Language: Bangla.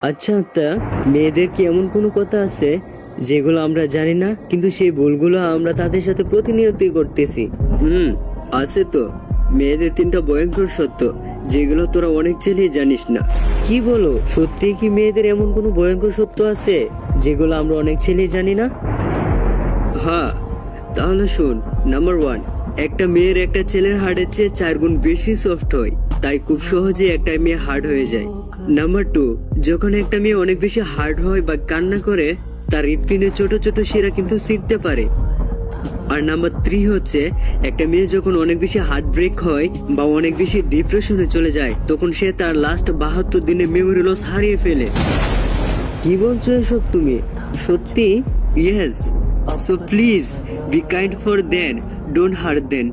আচ্ছা তা মেয়েদের কি এমন কোনো কথা আছে যেগুলো আমরা জানি না, কিন্তু সেই ভুলগুলো আমরা তাদের সাথে প্রতিনিয়তই করতেছি? আছে তো। মেয়েদের 3টা ভয়ঙ্কর সত্য যেগুলো তোরা অনেক ছেলেই জানিস না। কি বলো, সত্যি কি মেয়েদের এমন কোনো ভয়ঙ্কর সত্য আছে যেগুলো আমরা অনেক ছেলেই জানি না? হ্যাঁ, তাহলে শোন। নাম্বার 1, একটা মেয়ের একটা ছেলের হার্টের চেয়ে 4 গুণ বেশি সফট হয়, তাই খুব সহজে একটা মেয়ে হার্ড হয়ে যায়। নাম্বার 2, যখন একটা মেয়ে অনেক বেশি হার্ড হয় বা কান্না করে, তার হৃৎপিণ্ডের ছোট ছোট শিরা কিন্তু ছিঁড়তে পারে। আর নাম্বার 3 হচ্ছে, একটা মেয়ে যখন অনেক বেশি হার্ট ব্রেক হয় বা অনেক বেশি ডিপ্রেশনে চলে যায়, তখন সে তার লাস্ট 72 দিনের মেমোরি লস হারিয়ে ফেলে। কি বলছো এসব তুমি? সত্যি? Yes. So please be kind for then, don't hurt then.